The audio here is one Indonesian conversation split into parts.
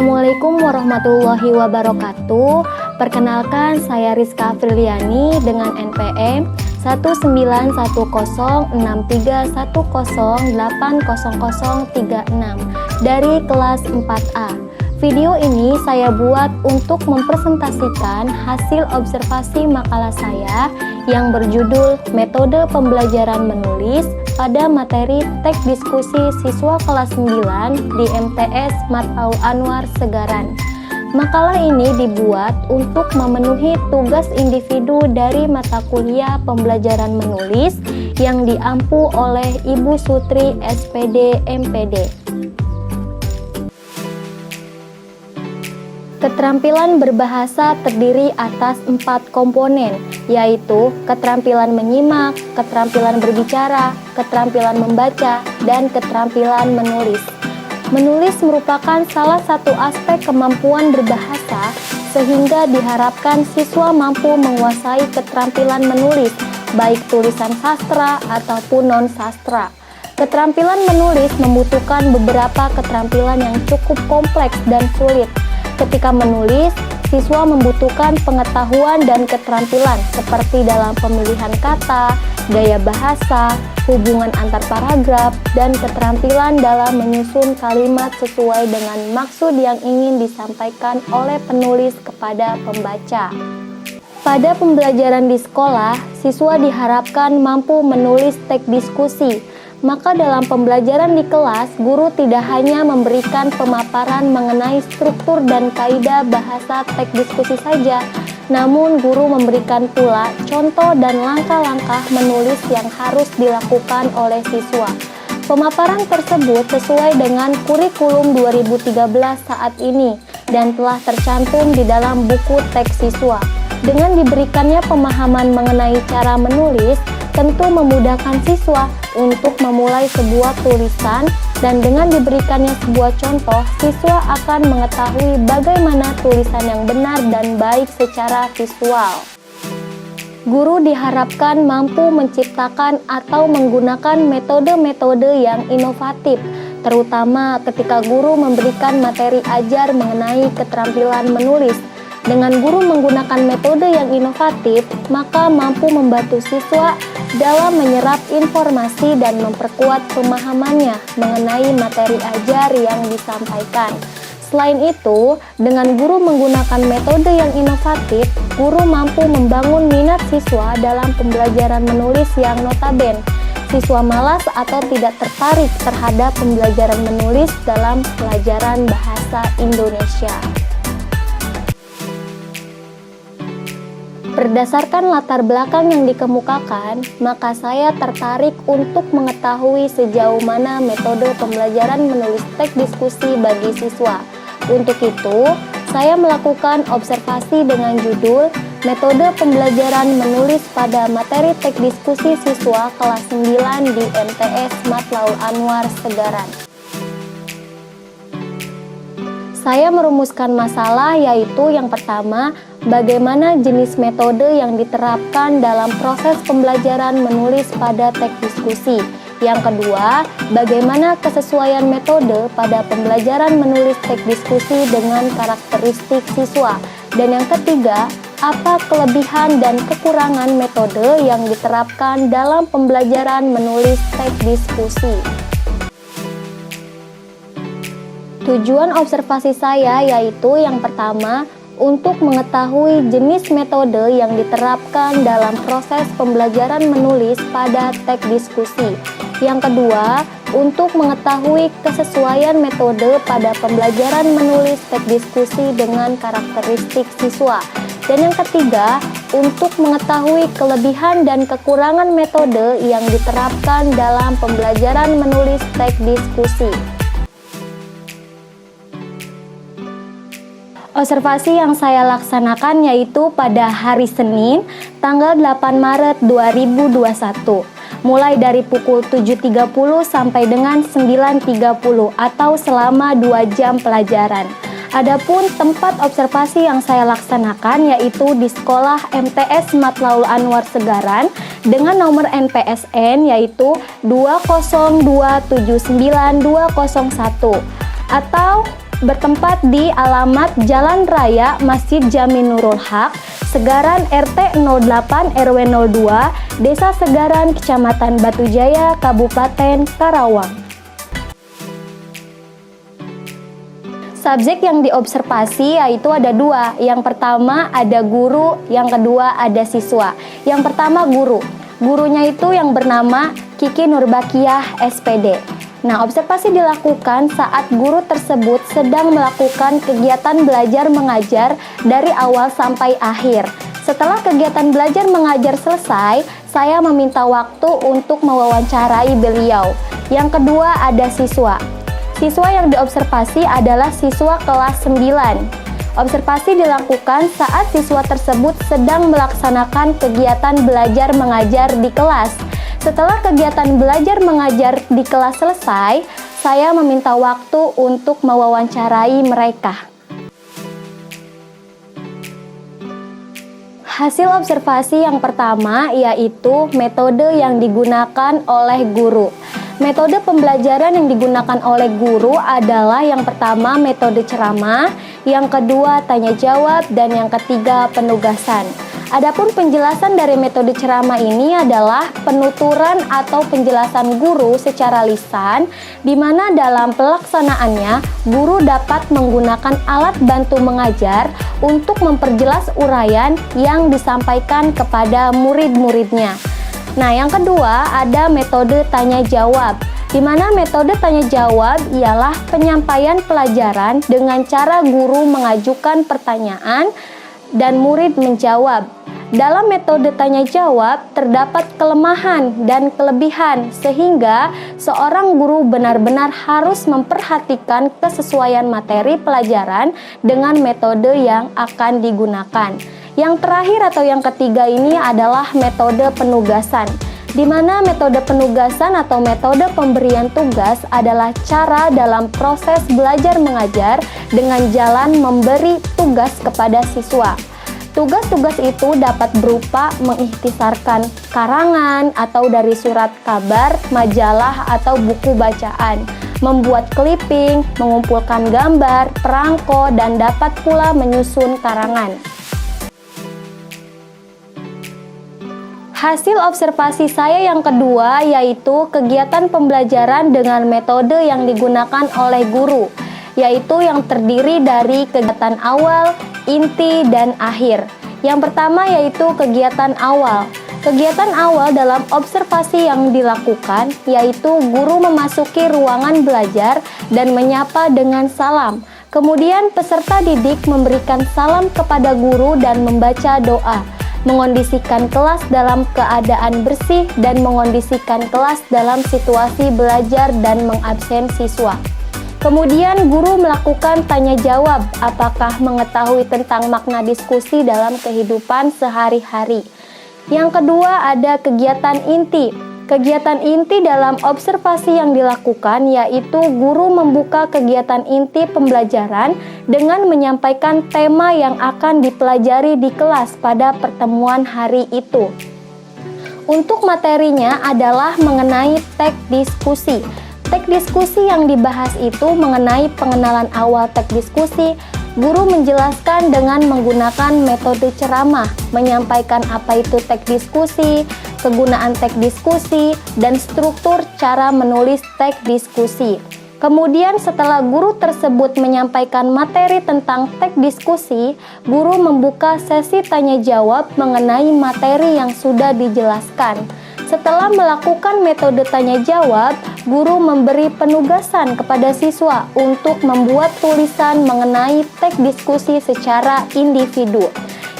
Assalamualaikum warahmatullahi wabarakatuh. Perkenalkan, saya Rizka Afriliani dengan NPM 1910631080036 dari kelas 4A. Video ini saya buat untuk mempresentasikan hasil observasi makalah saya yang berjudul Metode Pembelajaran Menulis pada materi teks diskusi siswa kelas 9 di MTS Matlaul Anwar Segaran. Makalah ini dibuat untuk memenuhi tugas individu dari mata kuliah pembelajaran menulis yang diampu oleh Ibu Sutri SPD MPD. Keterampilan berbahasa terdiri atas 4 komponen, yaitu keterampilan menyimak, keterampilan berbicara, keterampilan membaca, dan keterampilan menulis. Menulis merupakan salah satu aspek kemampuan berbahasa, sehingga diharapkan siswa mampu menguasai keterampilan menulis, baik tulisan sastra ataupun non-sastra. Keterampilan menulis membutuhkan beberapa keterampilan yang cukup kompleks dan sulit. Ketika menulis, siswa membutuhkan pengetahuan dan keterampilan seperti dalam pemilihan kata, gaya bahasa, hubungan antar paragraf, dan keterampilan dalam menyusun kalimat sesuai dengan maksud yang ingin disampaikan oleh penulis kepada pembaca. Pada pembelajaran di sekolah, siswa diharapkan mampu menulis teks diskusi. Maka dalam pembelajaran di kelas, guru tidak hanya memberikan pemaparan mengenai struktur dan kaidah bahasa teks diskusi saja, namun guru memberikan pula contoh dan langkah-langkah menulis yang harus dilakukan oleh siswa. Pemaparan tersebut sesuai dengan kurikulum 2013 saat ini dan telah tercantum di dalam buku teks siswa. Dengan diberikannya pemahaman mengenai cara menulis, tentu memudahkan siswa untuk memulai sebuah tulisan, dan dengan diberikannya sebuah contoh, siswa akan mengetahui bagaimana tulisan yang benar dan baik secara visual. Guru diharapkan mampu menciptakan atau menggunakan metode-metode yang inovatif, terutama ketika guru memberikan materi ajar mengenai keterampilan menulis. Dengan guru menggunakan metode yang inovatif, maka mampu membantu siswa dalam menyerap informasi dan memperkuat pemahamannya mengenai materi ajar yang disampaikan. Selain itu, dengan guru menggunakan metode yang inovatif, guru mampu membangun minat siswa dalam pembelajaran menulis yang notabene siswa malas atau tidak tertarik terhadap pembelajaran menulis dalam pelajaran bahasa Indonesia. Berdasarkan latar belakang yang dikemukakan, maka saya tertarik untuk mengetahui sejauh mana metode pembelajaran menulis teks diskusi bagi siswa. Untuk itu, saya melakukan observasi dengan judul Metode Pembelajaran Menulis pada Materi Teks Diskusi Siswa Kelas 9 di MTS Matlaul Anwar Segaran. Saya merumuskan masalah, yaitu yang pertama, bagaimana jenis metode yang diterapkan dalam proses pembelajaran menulis pada teks diskusi. Yang kedua, bagaimana kesesuaian metode pada pembelajaran menulis teks diskusi dengan karakteristik siswa. Dan yang ketiga, apa kelebihan dan kekurangan metode yang diterapkan dalam pembelajaran menulis teks diskusi. Tujuan observasi saya yaitu yang pertama, untuk mengetahui jenis metode yang diterapkan dalam proses pembelajaran menulis pada teks diskusi. Yang kedua, untuk mengetahui kesesuaian metode pada pembelajaran menulis teks diskusi dengan karakteristik siswa. Dan yang ketiga, untuk mengetahui kelebihan dan kekurangan metode yang diterapkan dalam pembelajaran menulis teks diskusi. Observasi yang saya laksanakan yaitu pada hari Senin, tanggal 8 Maret 2021, mulai dari pukul 7.30 sampai dengan 9.30 atau selama 2 jam pelajaran. Adapun tempat observasi yang saya laksanakan yaitu di sekolah MTS Matlaul Anwar Segaran dengan nomor NPSN yaitu 20279-201 atau bertempat di alamat Jalan Raya Masjid Jami Nurul Haq, Segaran RT 08 RW 02, Desa Segaran, Kecamatan Batujaya, Kabupaten Karawang. Subjek yang diobservasi yaitu ada dua. Yang pertama ada guru, yang kedua ada siswa. Yang pertama guru. Gurunya itu yang bernama Kiki Nurbakiah SPD. Nah, observasi dilakukan saat guru tersebut sedang melakukan kegiatan belajar mengajar dari awal sampai akhir. Setelah kegiatan belajar mengajar selesai, saya meminta waktu untuk mewawancarai beliau. Yang kedua ada siswa. Siswa yang diobservasi adalah siswa kelas 9. Observasi dilakukan saat siswa tersebut sedang melaksanakan kegiatan belajar mengajar di kelas. Setelah kegiatan belajar mengajar di kelas selesai, saya meminta waktu untuk mewawancarai mereka. Hasil observasi yang pertama yaitu metode yang digunakan oleh guru. Metode pembelajaran yang digunakan oleh guru adalah yang pertama metode ceramah, yang kedua tanya jawab, dan yang ketiga penugasan. Adapun penjelasan dari metode ceramah ini adalah penuturan atau penjelasan guru secara lisan, di mana dalam pelaksanaannya guru dapat menggunakan alat bantu mengajar untuk memperjelas uraian yang disampaikan kepada murid-muridnya. Nah, yang kedua ada metode tanya jawab, di mana metode tanya jawab ialah penyampaian pelajaran dengan cara guru mengajukan pertanyaan dan murid menjawab. Dalam metode tanya jawab terdapat kelemahan dan kelebihan sehingga seorang guru benar-benar harus memperhatikan kesesuaian materi pelajaran dengan metode yang akan digunakan. Yang terakhir atau yang ketiga ini adalah metode penugasan, di mana metode penugasan atau metode pemberian tugas adalah cara dalam proses belajar mengajar dengan jalan memberi tugas kepada siswa. Tugas-tugas itu dapat berupa mengikhtisarkan karangan atau dari surat kabar, majalah, atau buku bacaan, membuat clipping, mengumpulkan gambar, perangko, dan dapat pula menyusun karangan. Hasil observasi saya yang kedua yaitu kegiatan pembelajaran dengan metode yang digunakan oleh guru, yaitu yang terdiri dari kegiatan awal, inti, dan akhir. Yang pertama yaitu kegiatan awal. Kegiatan awal dalam observasi yang dilakukan yaitu guru memasuki ruangan belajar dan menyapa dengan salam. Kemudian peserta didik memberikan salam kepada guru dan membaca doa, mengondisikan kelas dalam keadaan bersih dan mengondisikan kelas dalam situasi belajar dan mengabsen siswa. Kemudian guru melakukan tanya jawab, apakah mengetahui tentang makna diskusi dalam kehidupan sehari-hari. Yang kedua ada kegiatan inti. Kegiatan inti dalam observasi yang dilakukan yaitu guru membuka kegiatan inti pembelajaran dengan menyampaikan tema yang akan dipelajari di kelas pada pertemuan hari itu. Untuk materinya adalah mengenai teks diskusi. Teks diskusi yang dibahas itu mengenai pengenalan awal teks diskusi. Guru menjelaskan dengan menggunakan metode ceramah, menyampaikan apa itu teks diskusi, kegunaan teks diskusi, dan struktur cara menulis teks diskusi. Kemudian setelah guru tersebut menyampaikan materi tentang teks diskusi, guru membuka sesi tanya jawab mengenai materi yang sudah dijelaskan. Setelah melakukan metode tanya jawab, guru memberi penugasan kepada siswa untuk membuat tulisan mengenai teks diskusi secara individu.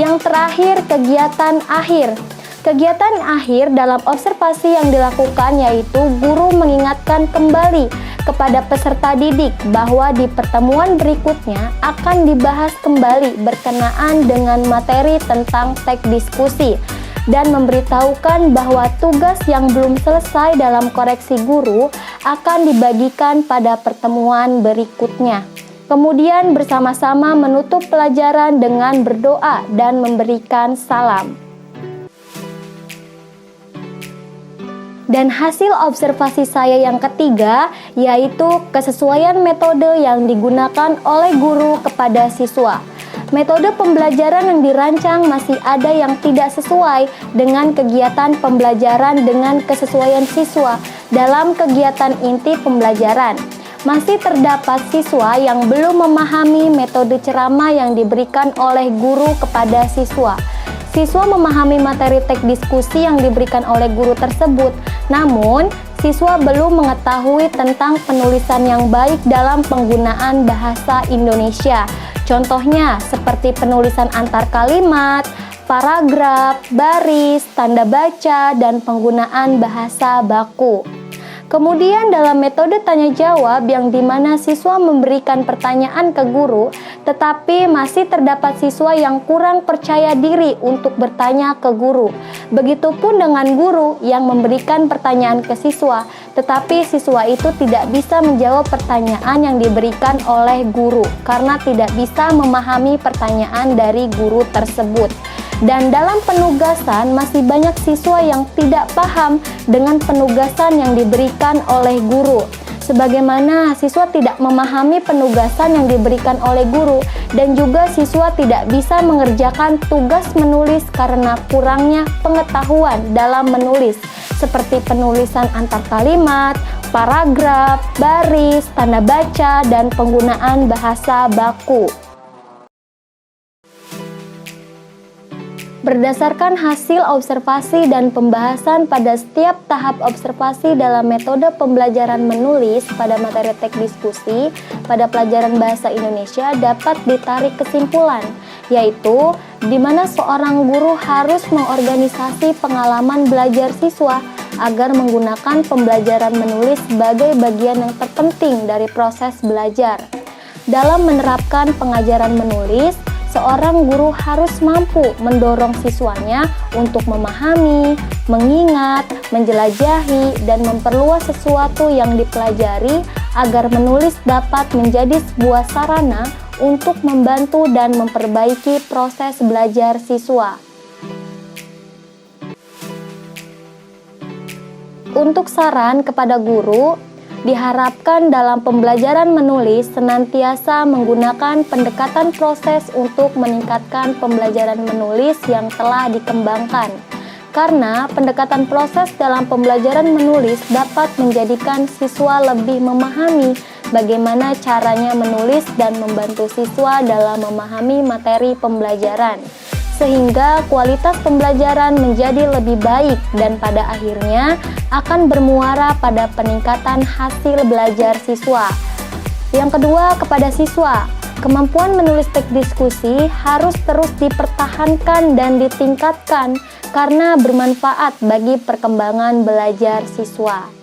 Yang terakhir, kegiatan akhir. Kegiatan akhir dalam observasi yang dilakukan yaitu guru mengingatkan kembali kepada peserta didik bahwa di pertemuan berikutnya akan dibahas kembali berkenaan dengan materi tentang teks diskusi dan memberitahukan bahwa tugas yang belum selesai dalam koreksi guru akan dibagikan pada pertemuan berikutnya. Kemudian bersama-sama menutup pelajaran dengan berdoa dan memberikan salam. Dan hasil observasi saya yang ketiga yaitu kesesuaian metode yang digunakan oleh guru kepada siswa. Metode pembelajaran yang dirancang masih ada yang tidak sesuai dengan kegiatan pembelajaran dengan kesesuaian siswa dalam kegiatan inti pembelajaran. Masih terdapat siswa yang belum memahami metode ceramah yang diberikan oleh guru kepada siswa. Siswa memahami materi teks diskusi yang diberikan oleh guru tersebut, namun siswa belum mengetahui tentang penulisan yang baik dalam penggunaan bahasa Indonesia. Contohnya seperti penulisan antar kalimat, paragraf, baris, tanda baca, dan penggunaan bahasa baku. Kemudian dalam metode tanya jawab yang dimana siswa memberikan pertanyaan ke guru, tetapi masih terdapat siswa yang kurang percaya diri untuk bertanya ke guru. Begitupun dengan guru yang memberikan pertanyaan ke siswa, tetapi siswa itu tidak bisa menjawab pertanyaan yang diberikan oleh guru karena tidak bisa memahami pertanyaan dari guru tersebut. Dan dalam penugasan masih banyak siswa yang tidak paham dengan penugasan yang diberikan oleh guru. Sebagaimana siswa tidak memahami penugasan yang diberikan oleh guru dan juga siswa tidak bisa mengerjakan tugas menulis karena kurangnya pengetahuan dalam menulis seperti penulisan antar kalimat, paragraf, baris, tanda baca, dan penggunaan bahasa baku. Berdasarkan hasil observasi dan pembahasan pada setiap tahap observasi dalam metode pembelajaran menulis pada materi teks diskusi pada pelajaran bahasa Indonesia dapat ditarik kesimpulan, yaitu di mana seorang guru harus mengorganisasi pengalaman belajar siswa agar menggunakan pembelajaran menulis sebagai bagian yang terpenting dari proses belajar. Dalam menerapkan pengajaran menulis, seorang guru harus mampu mendorong siswanya untuk memahami, mengingat, menjelajahi, dan memperluas sesuatu yang dipelajari agar menulis dapat menjadi sebuah sarana untuk membantu dan memperbaiki proses belajar siswa. Untuk saran kepada guru, diharapkan dalam pembelajaran menulis senantiasa menggunakan pendekatan proses untuk meningkatkan pembelajaran menulis yang telah dikembangkan. Karena pendekatan proses dalam pembelajaran menulis dapat menjadikan siswa lebih memahami bagaimana caranya menulis dan membantu siswa dalam memahami materi pembelajaran, sehingga kualitas pembelajaran menjadi lebih baik dan pada akhirnya akan bermuara pada peningkatan hasil belajar siswa. Yang kedua, kepada siswa, kemampuan menulis teks diskusi harus terus dipertahankan dan ditingkatkan karena bermanfaat bagi perkembangan belajar siswa.